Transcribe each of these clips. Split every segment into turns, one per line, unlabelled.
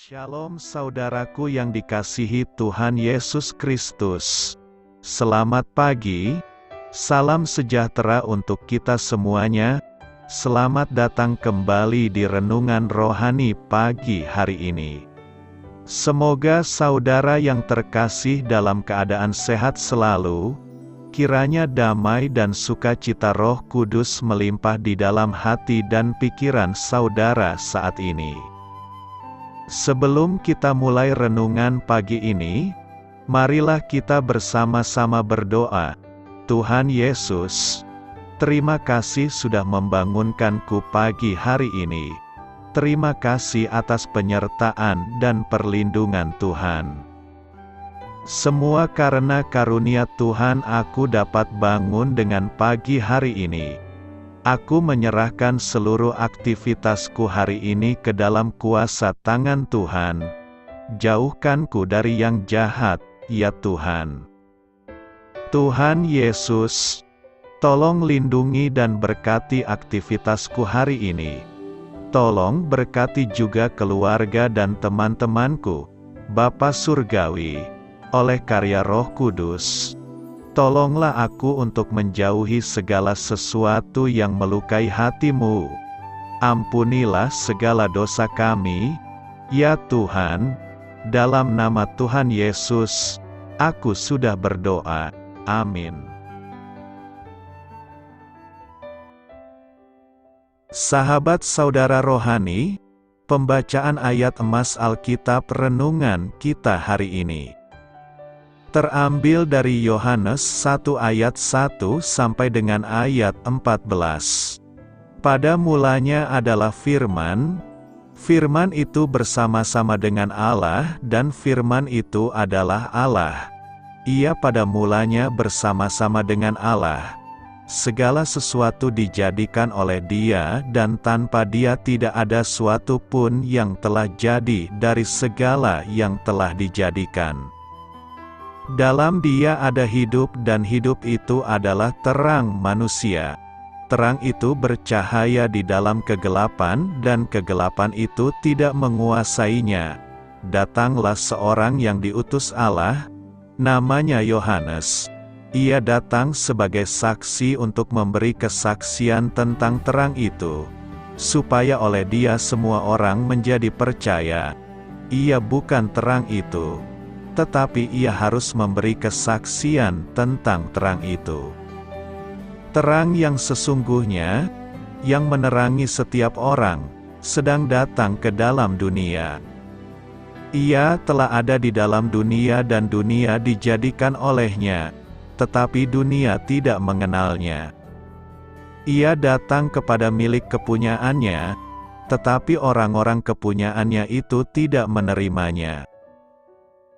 Shalom saudaraku yang dikasihi Tuhan Yesus Kristus. Selamat pagi, salam sejahtera untuk kita semuanya. Selamat datang kembali di Renungan Rohani pagi hari ini. Semoga saudara yang terkasih dalam keadaan sehat selalu. Kiranya damai dan sukacita Roh Kudus melimpah di dalam hati dan pikiran saudara saat ini. Sebelum kita mulai renungan pagi ini, marilah kita bersama-sama berdoa. Tuhan Yesus, terima kasih sudah membangunkanku pagi hari ini. Terima kasih atas penyertaan dan perlindungan Tuhan. Semua karena karunia Tuhan aku dapat bangun dengan pagi hari ini. Aku menyerahkan seluruh aktivitasku hari ini ke dalam kuasa tangan Tuhan. Jauhkanku dari yang jahat, ya Tuhan. Tuhan Yesus, tolong lindungi dan berkati aktivitasku hari ini. Tolong berkati juga keluarga dan teman-temanku, Bapa Surgawi, oleh karya Roh Kudus. Tolonglah aku untuk menjauhi segala sesuatu yang melukai hati-Mu. Ampunilah segala dosa kami, ya Tuhan. Dalam nama Tuhan Yesus, aku sudah berdoa. Amin. Sahabat saudara rohani, pembacaan ayat emas Alkitab renungan kita hari ini terambil dari Yohanes 1 ayat 1 sampai dengan ayat 14. Pada mulanya adalah Firman. Firman itu bersama-sama dengan Allah dan Firman itu adalah Allah. Ia pada mulanya bersama-sama dengan Allah. Segala sesuatu dijadikan oleh Dia dan tanpa Dia tidak ada suatu pun yang telah jadi dari segala yang telah dijadikan. Dalam Dia ada hidup dan hidup itu adalah terang manusia. Terang itu bercahaya di dalam kegelapan dan kegelapan itu tidak menguasainya. Datanglah seorang yang diutus Allah, namanya Yohanes. Ia datang sebagai saksi untuk memberi kesaksian tentang terang itu, supaya oleh Dia semua orang menjadi percaya. Ia bukan terang itu, tetapi ia harus memberi kesaksian tentang terang itu. Terang yang sesungguhnya, yang menerangi setiap orang, sedang datang ke dalam dunia. Ia telah ada di dalam dunia dan dunia dijadikan olehnya, tetapi dunia tidak mengenalnya. Ia datang kepada milik kepunyaannya, tetapi orang-orang kepunyaannya itu tidak menerimanya.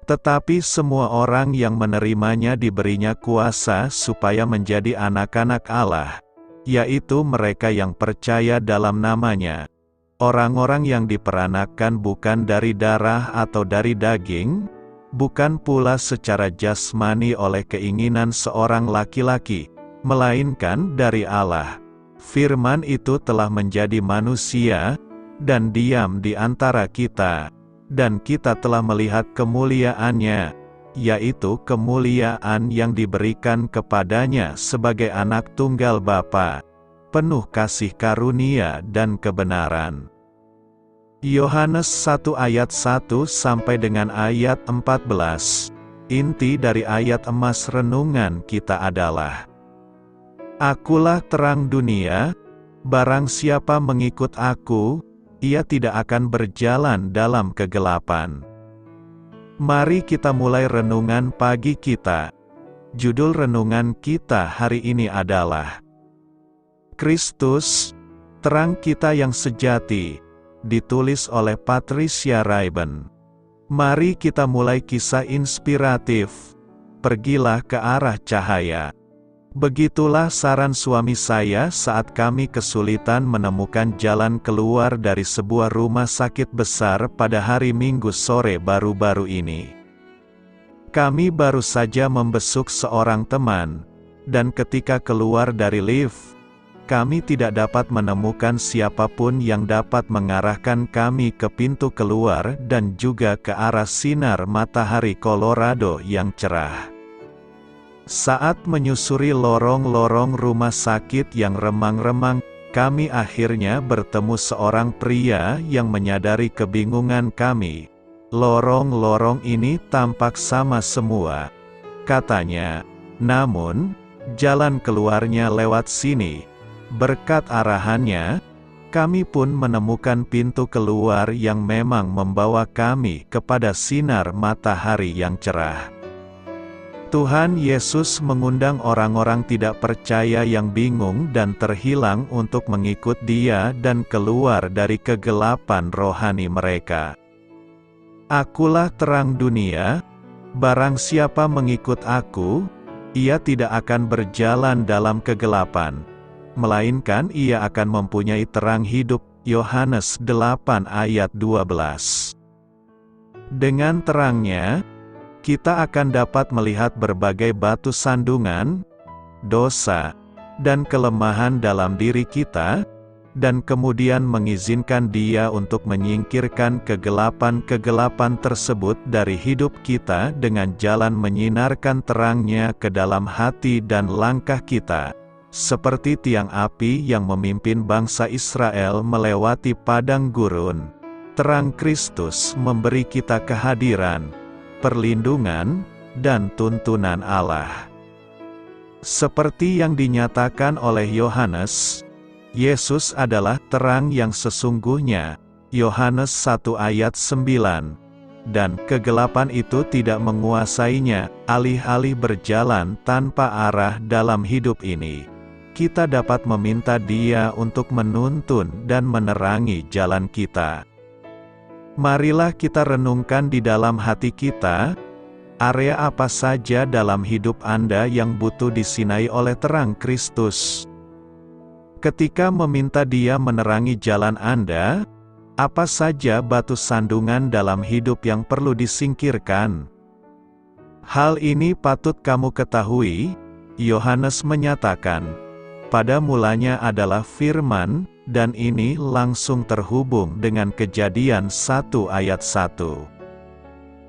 Tetapi semua orang yang menerimanya diberinya kuasa supaya menjadi anak-anak Allah, yaitu mereka yang percaya dalam namanya. Orang-orang yang diperanakan bukan dari darah atau dari daging, bukan pula secara jasmani oleh keinginan seorang laki-laki, melainkan dari Allah. Firman itu telah menjadi manusia, dan diam di antara kita. Dan kita telah melihat kemuliaannya, yaitu kemuliaan yang diberikan kepadanya sebagai anak tunggal Bapa, penuh kasih karunia dan kebenaran. Yohanes 1 ayat 1 sampai dengan ayat 14. Inti dari ayat emas renungan kita adalah: Akulah terang dunia, barang siapa mengikut aku, ia tidak akan berjalan dalam kegelapan. Mari kita mulai renungan pagi kita. Judul renungan kita hari ini adalah Kristus, terang kita yang sejati, ditulis oleh Patricia Raiben. Mari kita mulai kisah inspiratif. Pergilah ke arah cahaya. Begitulah saran suami saya saat kami kesulitan menemukan jalan keluar dari sebuah rumah sakit besar pada hari Minggu sore baru-baru ini. Kami baru saja membesuk seorang teman, dan ketika keluar dari lift, kami tidak dapat menemukan siapapun yang dapat mengarahkan kami ke pintu keluar dan juga ke arah sinar matahari Colorado yang cerah. Saat menyusuri lorong-lorong rumah sakit yang remang-remang, kami akhirnya bertemu seorang pria yang menyadari kebingungan kami. Lorong-lorong ini tampak sama semua, katanya. Namun, jalan keluarnya lewat sini. Berkat arahannya, kami pun menemukan pintu keluar yang memang membawa kami kepada sinar matahari yang cerah. Tuhan Yesus mengundang orang-orang tidak percaya yang bingung dan terhilang untuk mengikut Dia dan keluar dari kegelapan rohani mereka. Akulah terang dunia, barang siapa mengikut Aku, ia tidak akan berjalan dalam kegelapan, melainkan ia akan mempunyai terang hidup. Yohanes 8 ayat 12. Dengan terangnya, kita akan dapat melihat berbagai batu sandungan, dosa, dan kelemahan dalam diri kita, dan kemudian mengizinkan Dia untuk menyingkirkan kegelapan-kegelapan tersebut dari hidup kita dengan jalan menyinarkan terang-Nya ke dalam hati dan langkah kita, seperti tiang api yang memimpin bangsa Israel melewati padang gurun. Terang Kristus memberi kita kehadiran, perlindungan, dan tuntunan Allah. Seperti yang dinyatakan oleh Yohanes, Yesus adalah terang yang sesungguhnya, Yohanes 1 ayat 9. Dan kegelapan itu tidak menguasainya, alih-alih berjalan tanpa arah dalam hidup ini. Kita dapat meminta Dia untuk menuntun dan menerangi jalan kita. Marilah kita renungkan di dalam hati kita, area apa saja dalam hidup Anda yang butuh disinai oleh terang Kristus. Ketika meminta Dia menerangi jalan Anda, apa saja batu sandungan dalam hidup yang perlu disingkirkan? Hal ini patut kamu ketahui, Yohanes menyatakan, pada mulanya adalah firman, dan ini langsung terhubung dengan Kejadian 1 ayat 1.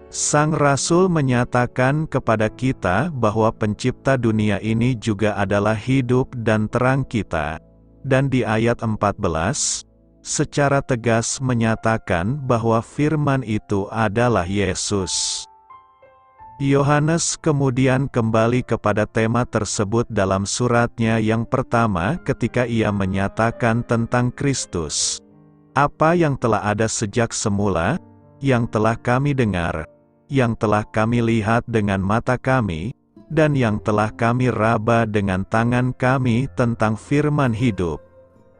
Sang Rasul menyatakan kepada kita bahwa pencipta dunia ini juga adalah hidup dan terang kita. Dan di ayat 14, secara tegas menyatakan bahwa firman itu adalah Yesus. Yohanes kemudian kembali kepada tema tersebut dalam suratnya yang pertama ketika ia menyatakan tentang Kristus. Apa yang telah ada sejak semula, yang telah kami dengar, yang telah kami lihat dengan mata kami, dan yang telah kami raba dengan tangan kami tentang firman hidup.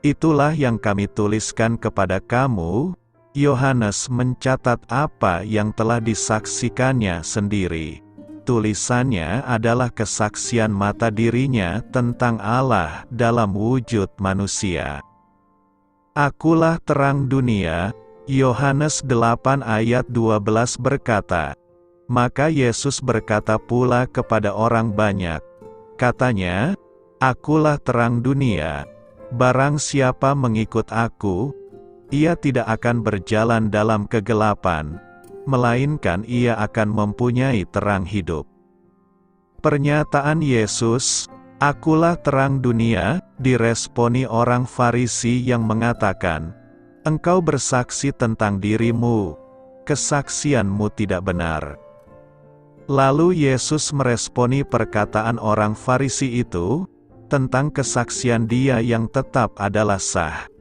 Itulah yang kami tuliskan kepada kamu. Yohanes mencatat apa yang telah disaksikannya sendiri. Tulisannya adalah kesaksian mata dirinya tentang Allah dalam wujud manusia. Akulah terang dunia, Yohanes 8 ayat 12 berkata. Maka Yesus berkata pula kepada orang banyak, katanya, Akulah terang dunia, barang siapa mengikut Aku, ia tidak akan berjalan dalam kegelapan, melainkan ia akan mempunyai terang hidup. Pernyataan Yesus, Akulah terang dunia, diresponi orang Farisi yang mengatakan, Engkau bersaksi tentang dirimu, kesaksianmu tidak benar. Lalu Yesus meresponi perkataan orang Farisi itu, tentang kesaksian dia yang tetap adalah sah.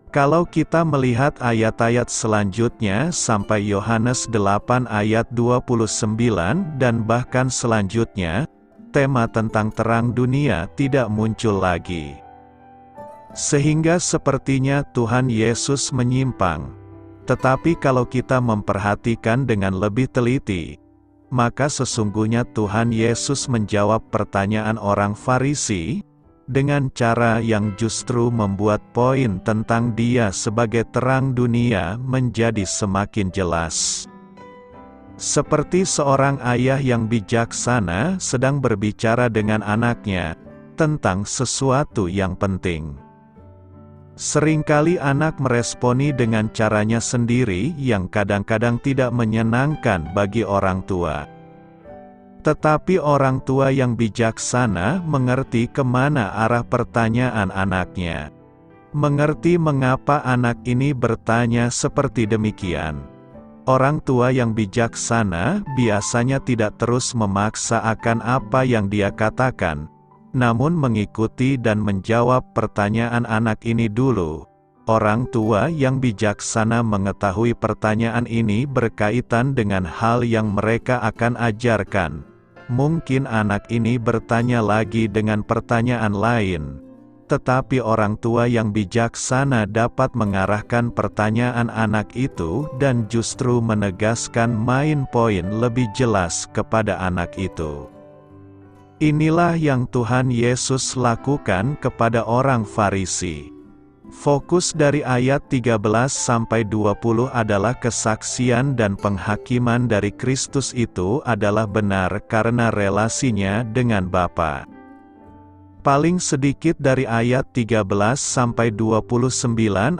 Kalau kita melihat ayat-ayat selanjutnya sampai Yohanes 8 ayat 29 dan bahkan selanjutnya, tema tentang terang dunia tidak muncul lagi. Sehingga sepertinya Tuhan Yesus menyimpang. Tetapi kalau kita memperhatikan dengan lebih teliti, maka sesungguhnya Tuhan Yesus menjawab pertanyaan orang Farisi, dengan cara yang justru membuat poin tentang Dia sebagai terang dunia menjadi semakin jelas. Seperti seorang ayah yang bijaksana sedang berbicara dengan anaknya, tentang sesuatu yang penting. Seringkali anak meresponi dengan caranya sendiri yang kadang-kadang tidak menyenangkan bagi orang tua. Tetapi orang tua yang bijaksana mengerti kemana arah pertanyaan anaknya. Mengerti mengapa anak ini bertanya seperti demikian. Orang tua yang bijaksana biasanya tidak terus memaksa akan apa yang dia katakan, namun mengikuti dan menjawab pertanyaan anak ini dulu. Orang tua yang bijaksana mengetahui pertanyaan ini berkaitan dengan hal yang mereka akan ajarkan. Mungkin anak ini bertanya lagi dengan pertanyaan lain. Tetapi orang tua yang bijaksana dapat mengarahkan pertanyaan anak itu dan justru menegaskan main poin lebih jelas kepada anak itu. Inilah yang Tuhan Yesus lakukan kepada orang Farisi. Fokus dari ayat 13-20 adalah kesaksian dan penghakiman dari Kristus itu adalah benar karena relasinya dengan Bapa. Paling sedikit dari ayat 13-29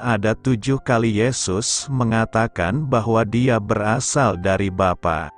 ada 7 kali Yesus mengatakan bahwa dia berasal dari Bapa.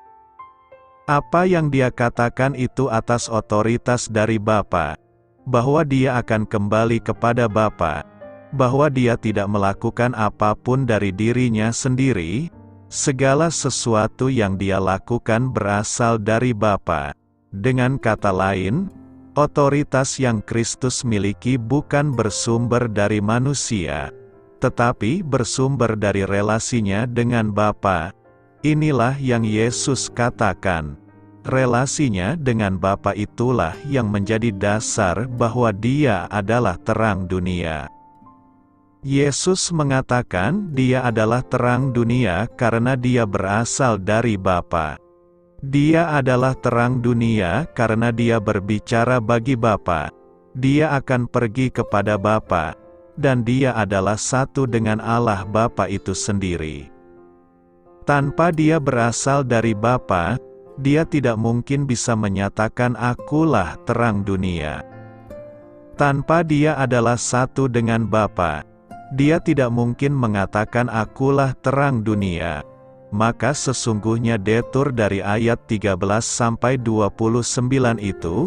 Apa yang dia katakan itu atas otoritas dari Bapa, bahwa dia akan kembali kepada Bapa, bahwa dia tidak melakukan apapun dari dirinya sendiri, segala sesuatu yang dia lakukan berasal dari Bapa. Dengan kata lain, otoritas yang Kristus miliki bukan bersumber dari manusia, tetapi bersumber dari relasinya dengan Bapa. Inilah yang Yesus katakan. Relasinya dengan Bapa itulah yang menjadi dasar bahwa Dia adalah terang dunia. Yesus mengatakan Dia adalah terang dunia karena Dia berasal dari Bapa. Dia adalah terang dunia karena Dia berbicara bagi Bapa. Dia akan pergi kepada Bapa, dan Dia adalah satu dengan Allah Bapa itu sendiri. Tanpa Dia berasal dari Bapa, Dia tidak mungkin bisa menyatakan Akulah terang dunia. Tanpa Dia adalah satu dengan Bapa, Dia tidak mungkin mengatakan Akulah terang dunia. Maka sesungguhnya detur dari ayat 13-29 itu,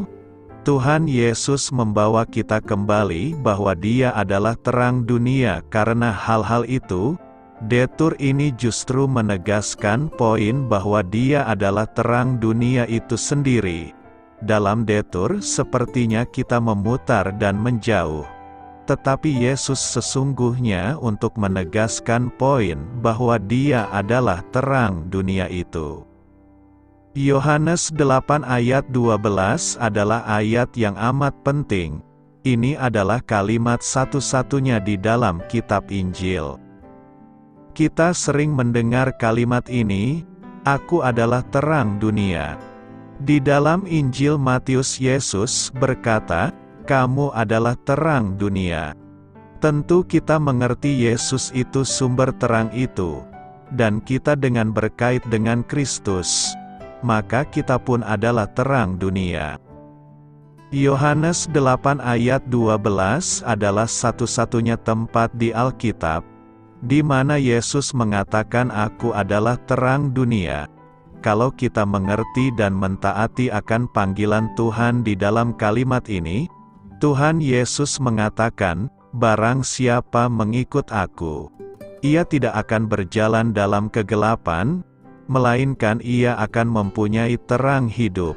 Tuhan Yesus membawa kita kembali bahwa Dia adalah terang dunia. Karena hal-hal itu, detur ini justru menegaskan poin bahwa Dia adalah terang dunia itu sendiri. Dalam detur sepertinya kita memutar dan menjauh. Tetapi Yesus sesungguhnya untuk menegaskan poin bahwa Dia adalah terang dunia itu. Yohanes 8 ayat 12 adalah ayat yang amat penting. Ini adalah kalimat satu-satunya di dalam kitab Injil. Kita sering mendengar kalimat ini, Aku adalah terang dunia. Di dalam Injil Matius Yesus berkata, Kamu adalah terang dunia. Tentu kita mengerti Yesus itu sumber terang itu, dan kita dengan berkait dengan Kristus, maka kita pun adalah terang dunia. Yohanes 8 ayat 12 adalah satu-satunya tempat di Alkitab, di mana Yesus mengatakan Aku adalah terang dunia. Kalau kita mengerti dan mentaati akan panggilan Tuhan di dalam kalimat ini, Tuhan Yesus mengatakan, Barang siapa mengikut Aku, ia tidak akan berjalan dalam kegelapan, melainkan ia akan mempunyai terang hidup.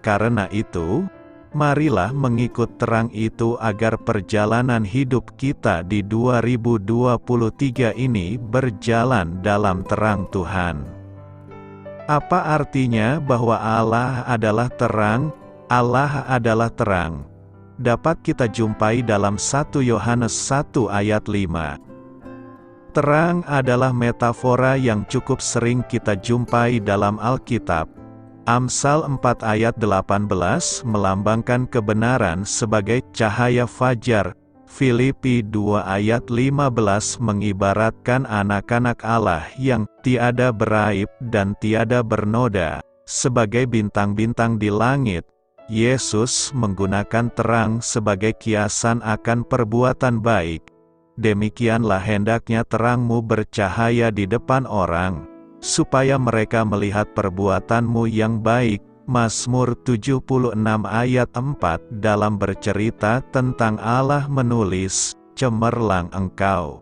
Karena itu, marilah mengikut terang itu agar perjalanan hidup kita di 2023 ini berjalan dalam terang Tuhan. Apa artinya bahwa Allah adalah terang? Allah adalah terang. Dapat kita jumpai dalam 1 Yohanes 1 ayat 5. Terang adalah metafora yang cukup sering kita jumpai dalam Alkitab. Amsal 4 ayat 18 melambangkan kebenaran sebagai cahaya fajar. Filipi 2 ayat 15 mengibaratkan anak-anak Allah yang tiada beraib dan tiada bernoda, sebagai bintang-bintang di langit. Yesus menggunakan terang sebagai kiasan akan perbuatan baik. Demikianlah hendaknya terangmu bercahaya di depan orang, supaya mereka melihat perbuatanmu yang baik. Mazmur 76 ayat 4 dalam bercerita tentang Allah menulis, cemerlang engkau.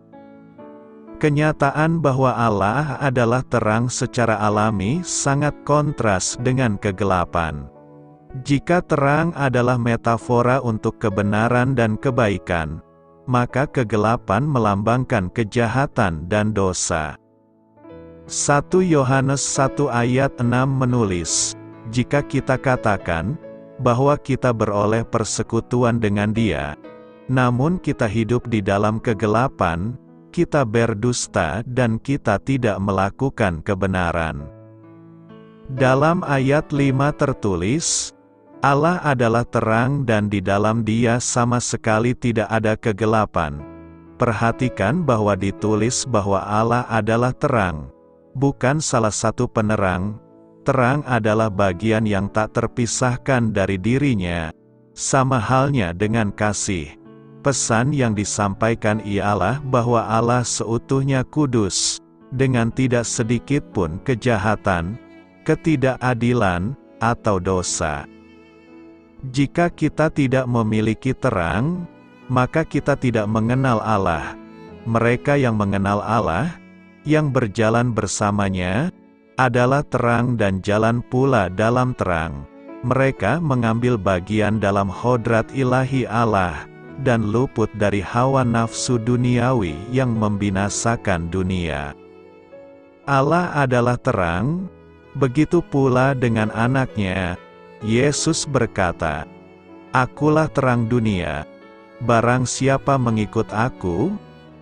Kenyataan bahwa Allah adalah terang secara alami sangat kontras dengan kegelapan. Jika terang adalah metafora untuk kebenaran dan kebaikan, maka kegelapan melambangkan kejahatan dan dosa. 1 Yohanes 1 ayat 6 menulis, jika kita katakan bahwa kita beroleh persekutuan dengan Dia, namun kita hidup di dalam kegelapan, kita berdusta dan kita tidak melakukan kebenaran. Dalam ayat 5 tertulis, Allah adalah terang dan di dalam Dia sama sekali tidak ada kegelapan. Perhatikan bahwa ditulis bahwa Allah adalah terang, bukan salah satu penerang. Terang adalah bagian yang tak terpisahkan dari dirinya, sama halnya dengan kasih. Pesan yang disampaikan ialah bahwa Allah seutuhnya kudus, dengan tidak sedikit pun kejahatan, ketidakadilan, atau dosa. Jika kita tidak memiliki terang, maka kita tidak mengenal Allah. Mereka yang mengenal Allah, yang berjalan bersamanya, adalah terang dan jalan pula dalam terang. Mereka mengambil bagian dalam hodrat ilahi Allah, dan luput dari hawa nafsu duniawi yang membinasakan dunia. Allah adalah terang, begitu pula dengan anaknya. Yesus berkata, "Akulah terang dunia. Barang siapa mengikut aku,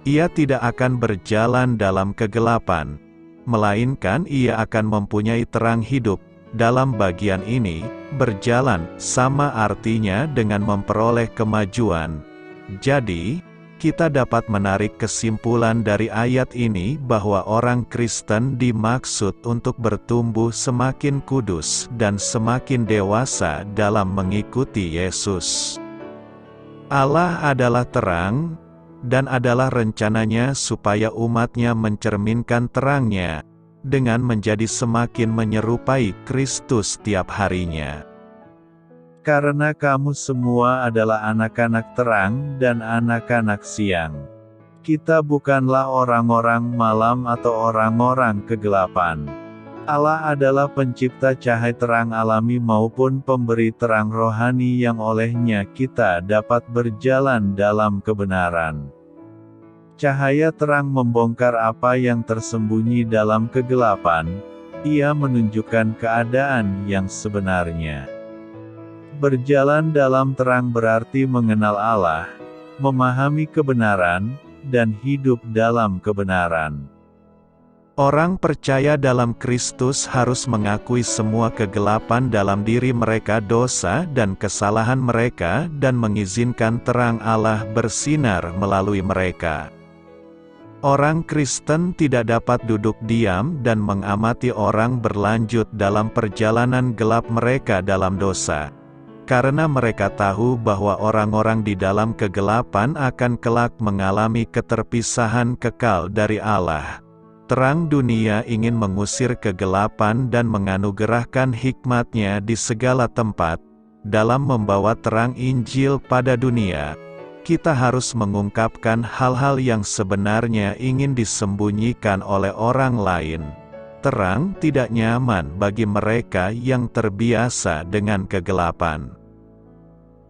ia tidak akan berjalan dalam kegelapan, melainkan ia akan mempunyai terang hidup." Dalam bagian ini, berjalan sama artinya dengan memperoleh kemajuan. Jadi, kita dapat menarik kesimpulan dari ayat ini bahwa orang Kristen dimaksud untuk bertumbuh semakin kudus dan semakin dewasa dalam mengikuti Yesus. Allah adalah terang, dan adalah rencananya supaya umatnya mencerminkan terangnya, dengan menjadi semakin menyerupai Kristus tiap harinya. Karena kamu semua adalah anak-anak terang dan anak-anak siang. Kita bukanlah orang-orang malam atau orang-orang kegelapan. Allah adalah pencipta cahaya terang alami maupun pemberi terang rohani yang olehnya kita dapat berjalan dalam kebenaran. Cahaya terang membongkar apa yang tersembunyi dalam kegelapan. Ia menunjukkan keadaan yang sebenarnya. Berjalan dalam terang berarti mengenal Allah, memahami kebenaran, dan hidup dalam kebenaran. Orang percaya dalam Kristus harus mengakui semua kegelapan dalam diri mereka, dosa dan kesalahan mereka, dan mengizinkan terang Allah bersinar melalui mereka. Orang Kristen tidak dapat duduk diam dan mengamati orang berlanjut dalam perjalanan gelap mereka dalam dosa. Karena mereka tahu bahwa orang-orang di dalam kegelapan akan kelak mengalami keterpisahan kekal dari Allah. Terang dunia ingin mengusir kegelapan dan menganugerahkan hikmat-Nya di segala tempat. Dalam membawa terang Injil pada dunia, kita harus mengungkapkan hal-hal yang sebenarnya ingin disembunyikan oleh orang lain. Terang tidak nyaman bagi mereka yang terbiasa dengan kegelapan.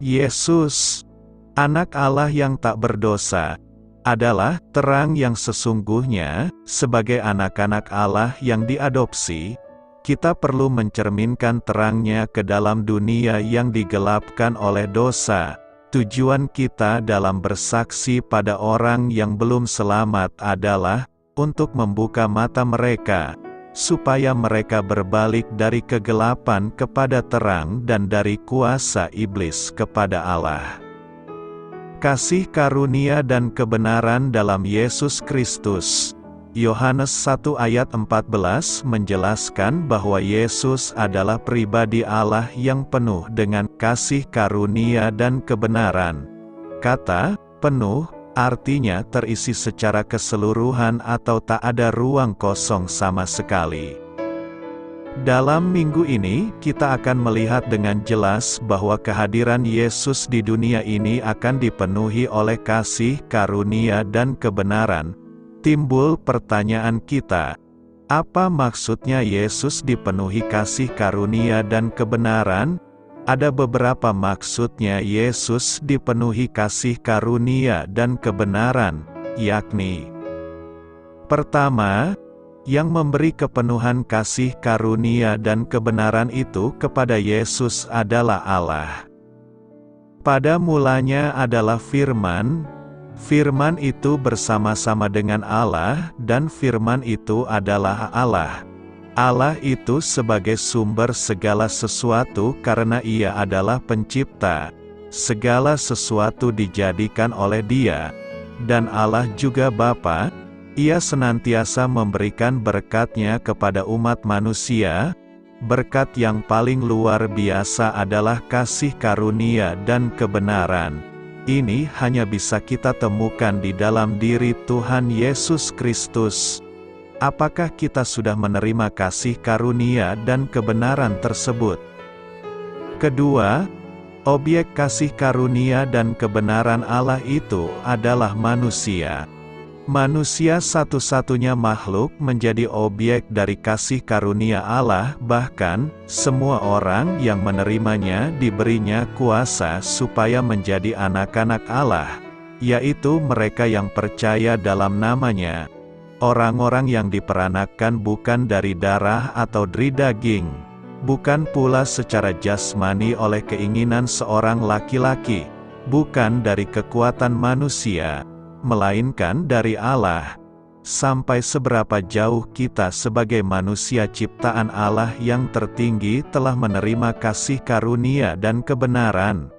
Yesus, Anak Allah yang tak berdosa, adalah terang yang sesungguhnya. Sebagai anak-anak Allah yang diadopsi, kita perlu mencerminkan terangnya ke dalam dunia yang digelapkan oleh dosa. Tujuan kita dalam bersaksi pada orang yang belum selamat adalah untuk membuka mata mereka, supaya mereka berbalik dari kegelapan kepada terang dan dari kuasa iblis kepada Allah. Kasih karunia dan kebenaran dalam Yesus Kristus, Yohanes 1 ayat 14 menjelaskan bahwa Yesus adalah pribadi Allah yang penuh dengan kasih karunia dan kebenaran. Kata penuh artinya terisi secara keseluruhan atau tak ada ruang kosong sama sekali. Dalam minggu ini, kita akan melihat dengan jelas bahwa kehadiran Yesus di dunia ini akan dipenuhi oleh kasih, karunia, dan kebenaran. Timbul pertanyaan kita, apa maksudnya Yesus dipenuhi kasih, karunia, dan kebenaran? Ada beberapa maksudnya Yesus dipenuhi kasih, karunia, dan kebenaran, yakni: pertama, yang memberi kepenuhan kasih karunia dan kebenaran itu kepada Yesus adalah Allah. Pada mulanya adalah Firman, Firman itu bersama-sama dengan Allah, dan Firman itu adalah Allah. Allah itu sebagai sumber segala sesuatu karena Ia adalah pencipta. Segala sesuatu dijadikan oleh Dia. Dan Allah juga Bapa. Ia senantiasa memberikan berkat-Nya kepada umat manusia. Berkat yang paling luar biasa adalah kasih karunia dan kebenaran. Ini hanya bisa kita temukan di dalam diri Tuhan Yesus Kristus. Apakah kita sudah menerima kasih karunia dan kebenaran tersebut? Kedua, objek kasih karunia dan kebenaran Allah itu adalah manusia. Manusia satu-satunya makhluk menjadi objek dari kasih karunia Allah, bahkan, semua orang yang menerimanya diberinya kuasa supaya menjadi anak-anak Allah, yaitu mereka yang percaya dalam namanya. Orang-orang yang diperanakkan bukan dari darah atau dari daging, bukan pula secara jasmani oleh keinginan seorang laki-laki, bukan dari kekuatan manusia, melainkan dari Allah. Sampai seberapa jauh kita sebagai manusia ciptaan Allah yang tertinggi telah menerima kasih karunia dan kebenaran.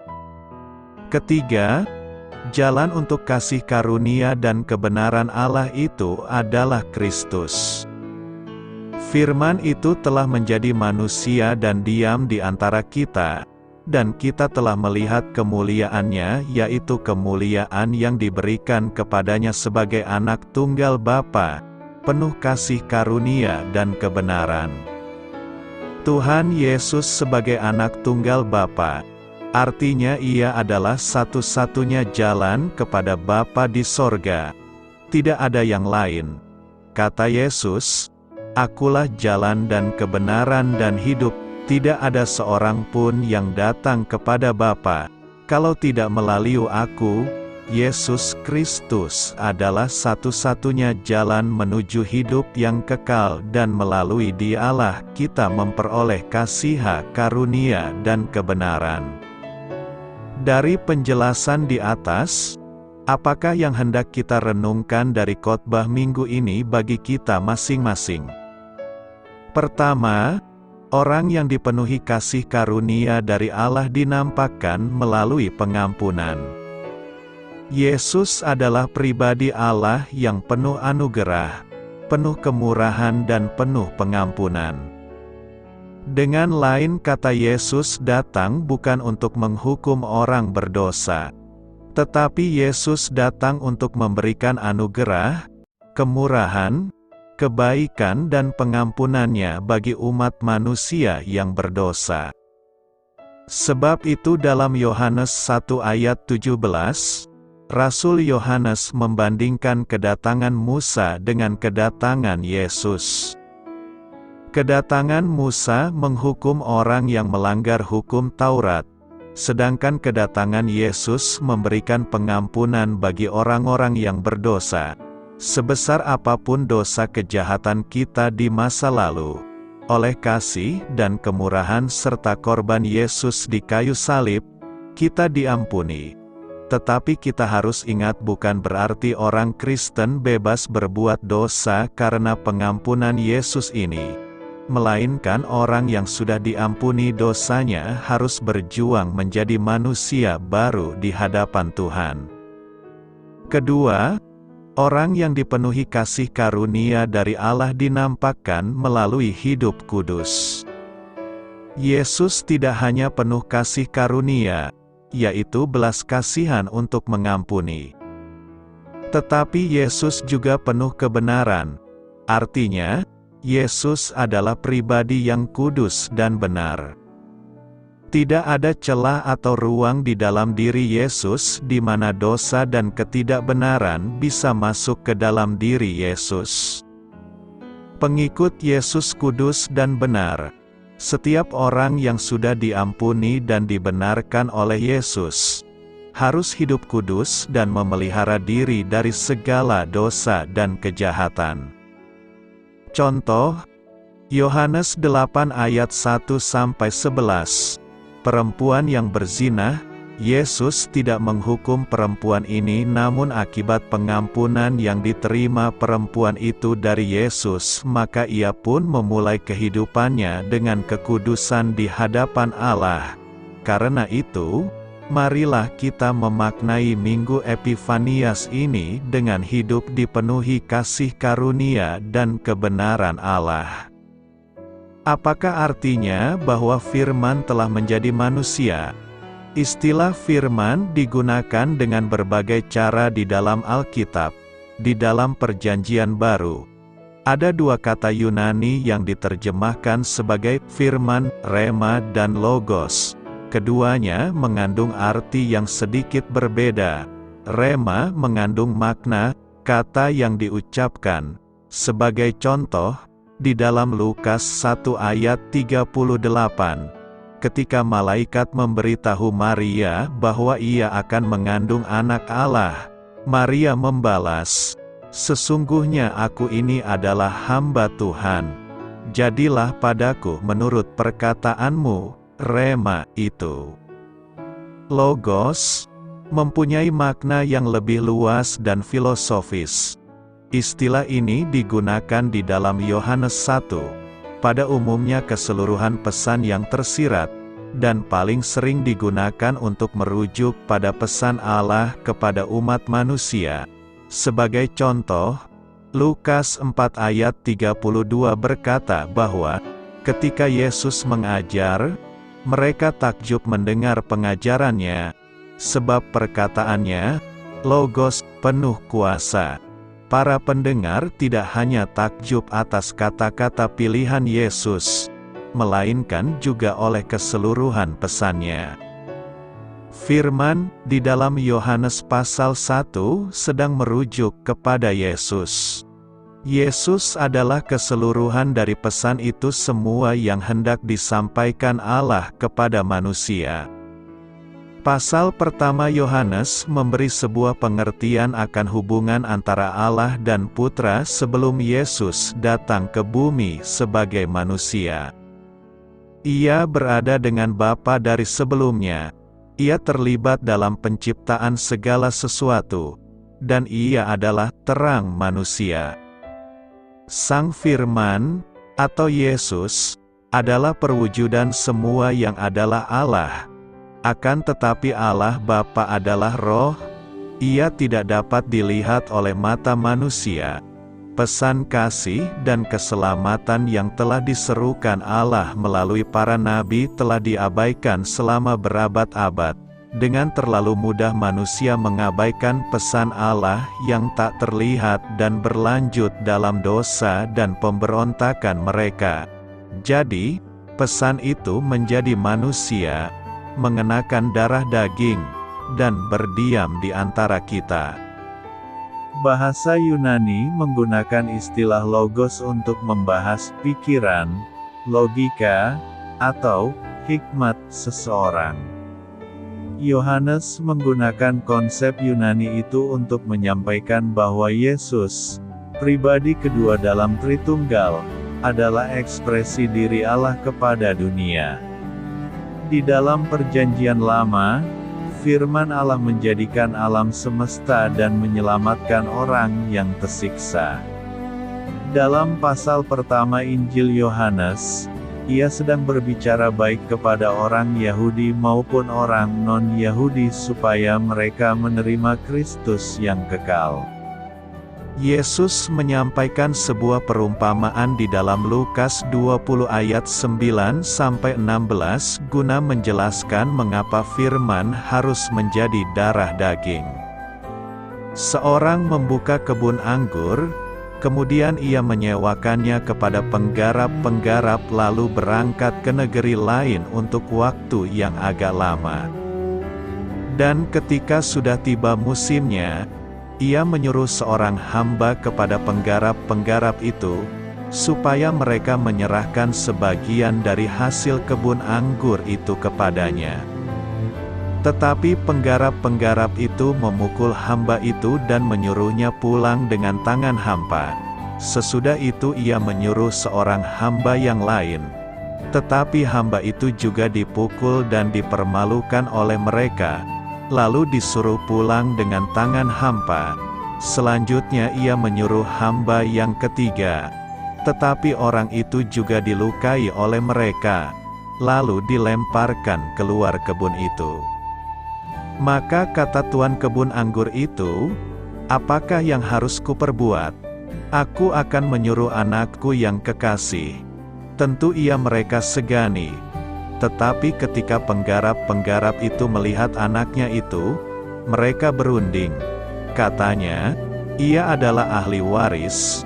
Ketiga, jalan untuk kasih karunia dan kebenaran Allah itu adalah Kristus. Firman itu telah menjadi manusia dan diam di antara kita. Dan kita telah melihat kemuliaannya, yaitu kemuliaan yang diberikan kepadanya sebagai anak tunggal Bapa, penuh kasih karunia dan kebenaran. Tuhan Yesus sebagai anak tunggal Bapa, artinya Ia adalah satu-satunya jalan kepada Bapa di sorga. Tidak ada yang lain. Kata Yesus, "Akulah jalan dan kebenaran dan hidup. Tidak ada seorang pun yang datang kepada Bapa, kalau tidak melalui Aku." Yesus Kristus adalah satu-satunya jalan menuju hidup yang kekal, dan melalui Dialah kita memperoleh kasih karunia dan kebenaran. Dari penjelasan di atas, apakah yang hendak kita renungkan dari khotbah minggu ini bagi kita masing-masing? Pertama, orang yang dipenuhi kasih karunia dari Allah dinampakkan melalui pengampunan. Yesus adalah pribadi Allah yang penuh anugerah, penuh kemurahan dan penuh pengampunan. Dengan lain kata, Yesus datang bukan untuk menghukum orang berdosa, tetapi Yesus datang untuk memberikan anugerah, kemurahan, kebaikan dan pengampunannya bagi umat manusia yang berdosa. Sebab itu dalam Yohanes 1 ayat 17, Rasul Yohanes membandingkan kedatangan Musa dengan kedatangan Yesus. Kedatangan Musa menghukum orang yang melanggar hukum Taurat, sedangkan kedatangan Yesus memberikan pengampunan bagi orang-orang yang berdosa. Sebesar apapun dosa kejahatan kita di masa lalu, oleh kasih dan kemurahan serta korban Yesus di kayu salib, kita diampuni. Tetapi kita harus ingat, bukan berarti orang Kristen bebas berbuat dosa karena pengampunan Yesus ini, melainkan orang yang sudah diampuni dosanya harus berjuang menjadi manusia baru di hadapan Tuhan. Kedua, Orang yang dipenuhi kasih karunia dari Allah dinampakkan melalui hidup kudus. Yesus tidak hanya penuh kasih karunia, yaitu belas kasihan untuk mengampuni. Tetapi Yesus juga penuh kebenaran. Artinya, Yesus adalah pribadi yang kudus dan benar. Tidak ada celah atau ruang di dalam diri Yesus di mana dosa dan ketidakbenaran bisa masuk ke dalam diri Yesus. Pengikut Yesus kudus dan benar. Setiap orang yang sudah diampuni dan dibenarkan oleh Yesus harus hidup kudus dan memelihara diri dari segala dosa dan kejahatan. Contoh, Yohanes 8 ayat 1-11. Perempuan yang berzina, Yesus tidak menghukum perempuan ini, namun akibat pengampunan yang diterima perempuan itu dari Yesus, maka ia pun memulai kehidupannya dengan kekudusan di hadapan Allah. Karena itu, marilah kita memaknai Minggu Epifanias ini dengan hidup dipenuhi kasih karunia dan kebenaran Allah. Apakah artinya bahwa firman telah menjadi manusia? Istilah firman digunakan dengan berbagai cara di dalam Alkitab. Di dalam Perjanjian Baru, ada dua kata Yunani yang diterjemahkan sebagai firman, rema dan logos. Keduanya mengandung arti yang sedikit berbeda. Rema mengandung makna, kata yang diucapkan. Sebagai contoh, di dalam Lukas 1 ayat 38, ketika malaikat memberitahu Maria bahwa ia akan mengandung anak Allah, Maria membalas, "Sesungguhnya aku ini adalah hamba Tuhan. Jadilah padaku menurut perkataanmu." Rema itu. Logos mempunyai makna yang lebih luas dan filosofis. Istilah ini digunakan di dalam Yohanes 1, pada umumnya keseluruhan pesan yang tersirat, dan paling sering digunakan untuk merujuk pada pesan Allah kepada umat manusia. Sebagai contoh, Lukas 4 ayat 32 berkata bahwa, ketika Yesus mengajar, mereka takjub mendengar pengajarannya, sebab perkataannya, logos, penuh kuasa. Para pendengar tidak hanya takjub atas kata-kata pilihan Yesus, melainkan juga oleh keseluruhan pesannya. Firman di dalam Yohanes pasal 1 sedang merujuk kepada Yesus. Yesus adalah keseluruhan dari pesan itu semua yang hendak disampaikan Allah kepada manusia. Pasal pertama Yohanes memberi sebuah pengertian akan hubungan antara Allah dan Putra sebelum Yesus datang ke bumi sebagai manusia. Ia berada dengan Bapa dari sebelumnya. Ia terlibat dalam penciptaan segala sesuatu, dan ia adalah terang manusia. Sang Firman, atau Yesus, adalah perwujudan semua yang adalah Allah. Akan tetapi Allah Bapa adalah Roh, ia tidak dapat dilihat oleh mata manusia. Pesan kasih dan keselamatan yang telah diserukan Allah melalui para nabi telah diabaikan selama berabad-abad. Dengan terlalu mudah manusia mengabaikan pesan Allah yang tak terlihat dan berlanjut dalam dosa dan pemberontakan mereka. Jadi, pesan itu menjadi manusia, mengenakan darah daging, dan berdiam di antara kita. Bahasa Yunani menggunakan istilah logos untuk membahas pikiran, logika, atau hikmat seseorang. Yohanes menggunakan konsep Yunani itu untuk menyampaikan bahwa Yesus, pribadi kedua dalam Tritunggal, adalah ekspresi diri Allah kepada dunia. Di dalam Perjanjian Lama, firman Allah menjadikan alam semesta dan menyelamatkan orang yang tersiksa. Dalam pasal pertama Injil Yohanes, ia sedang berbicara baik kepada orang Yahudi maupun orang non-Yahudi supaya mereka menerima Kristus yang kekal. Yesus menyampaikan sebuah perumpamaan di dalam Lukas 20 ayat 9-16 guna menjelaskan mengapa firman harus menjadi darah daging. Seorang membuka kebun anggur, kemudian ia menyewakannya kepada penggarap-penggarap lalu berangkat ke negeri lain untuk waktu yang agak lama. Dan ketika sudah tiba musimnya, ia menyuruh seorang hamba kepada penggarap-penggarap itu, supaya mereka menyerahkan sebagian dari hasil kebun anggur itu kepadanya. Tetapi penggarap-penggarap itu memukul hamba itu dan menyuruhnya pulang dengan tangan hampa. Sesudah itu ia menyuruh seorang hamba yang lain. Tetapi hamba itu juga dipukul dan dipermalukan oleh mereka, lalu disuruh pulang dengan tangan hampa. Selanjutnya ia menyuruh hamba yang ketiga. Tetapi orang itu juga dilukai oleh mereka, lalu dilemparkan keluar kebun itu. Maka kata tuan kebun anggur itu, "Apakah yang harus kuperbuat? Aku akan menyuruh anakku yang kekasih." Tentu ia mereka segani. Tetapi ketika penggarap-penggarap itu melihat anaknya itu, mereka berunding. Katanya, "Ia adalah ahli waris.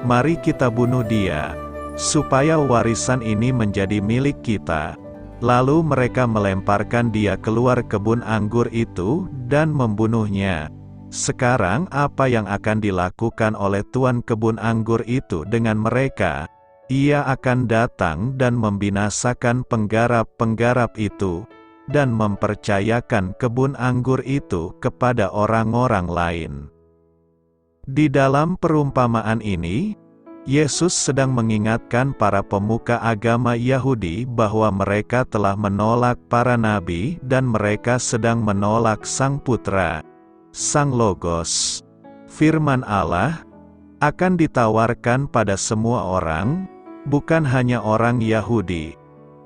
Mari kita bunuh dia, supaya warisan ini menjadi milik kita." Lalu mereka melemparkan dia keluar kebun anggur itu, dan membunuhnya. Sekarang apa yang akan dilakukan oleh tuan kebun anggur itu dengan mereka? Ia akan datang dan membinasakan penggarap-penggarap itu, dan mempercayakan kebun anggur itu kepada orang-orang lain. Di dalam perumpamaan ini, Yesus sedang mengingatkan para pemuka agama Yahudi bahwa mereka telah menolak para nabi dan mereka sedang menolak Sang Putra, Sang Logos. Firman Allah akan ditawarkan pada semua orang, bukan hanya orang Yahudi.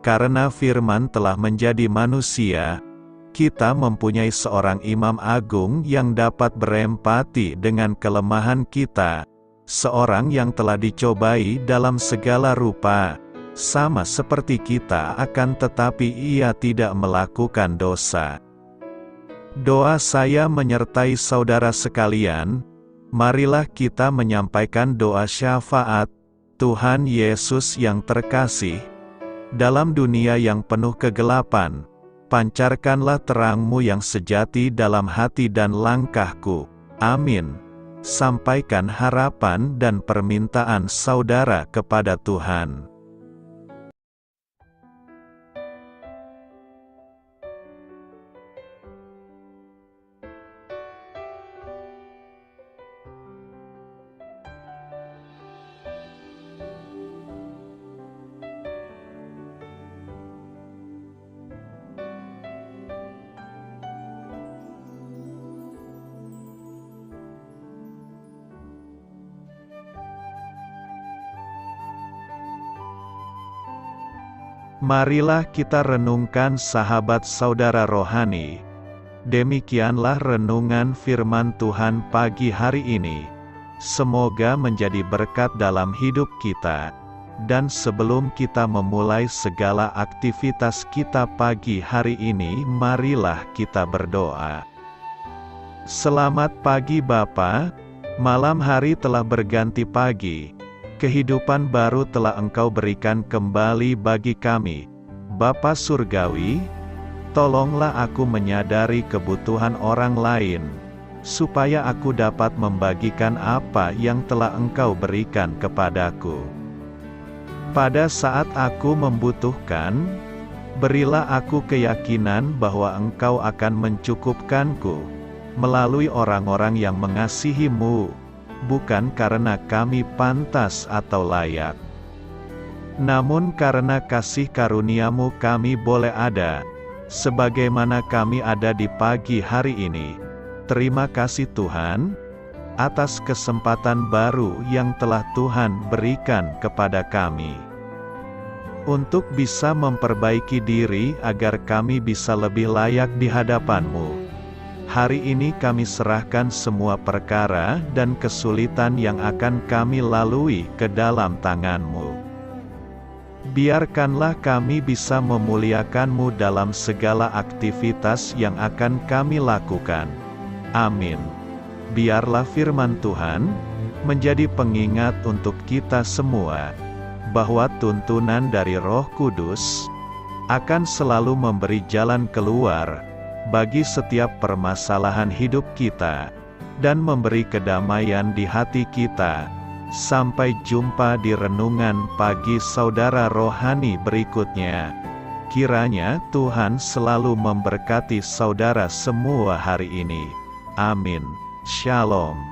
Karena firman telah menjadi manusia, kita mempunyai seorang imam agung yang dapat berempati dengan kelemahan kita, seorang yang telah dicobai dalam segala rupa, sama seperti kita akan tetapi ia tidak melakukan dosa. Doa saya menyertai saudara sekalian, marilah kita menyampaikan doa syafaat. Tuhan Yesus yang terkasih, dalam dunia yang penuh kegelapan, pancarkanlah terang-Mu yang sejati dalam hati dan langkahku. Amin. Sampaikan harapan dan permintaan saudara kepada Tuhan. Marilah kita renungkan sahabat saudara rohani. Demikianlah renungan firman Tuhan pagi hari ini. Semoga menjadi berkat dalam hidup kita. Dan sebelum kita memulai segala aktivitas kita pagi hari ini, marilah kita berdoa. Selamat pagi Bapa, malam hari telah berganti pagi. Kehidupan baru telah Engkau berikan kembali bagi kami. Bapa Surgawi, tolonglah aku menyadari kebutuhan orang lain, supaya aku dapat membagikan apa yang telah Engkau berikan kepadaku. Pada saat aku membutuhkan, berilah aku keyakinan bahwa Engkau akan mencukupkanku, melalui orang-orang yang mengasihi-Mu, bukan karena kami pantas atau layak, namun karena kasih karunia-Mu kami boleh ada, sebagaimana kami ada di pagi hari ini. Terima kasih Tuhan, atas kesempatan baru yang telah Tuhan berikan kepada kami, untuk bisa memperbaiki diri agar kami bisa lebih layak di hadapan-Mu. Hari ini kami serahkan semua perkara dan kesulitan yang akan kami lalui ke dalam tangan-Mu. Biarkanlah kami bisa memuliakan-Mu dalam segala aktivitas yang akan kami lakukan. Amin. Biarlah firman Tuhan menjadi pengingat untuk kita semua, bahwa tuntunan dari Roh Kudus akan selalu memberi jalan keluar bagi setiap permasalahan hidup kita, dan memberi kedamaian di hati kita. Sampai jumpa di renungan pagi saudara rohani berikutnya. Kiranya Tuhan selalu memberkati saudara semua hari ini. Amin. Shalom.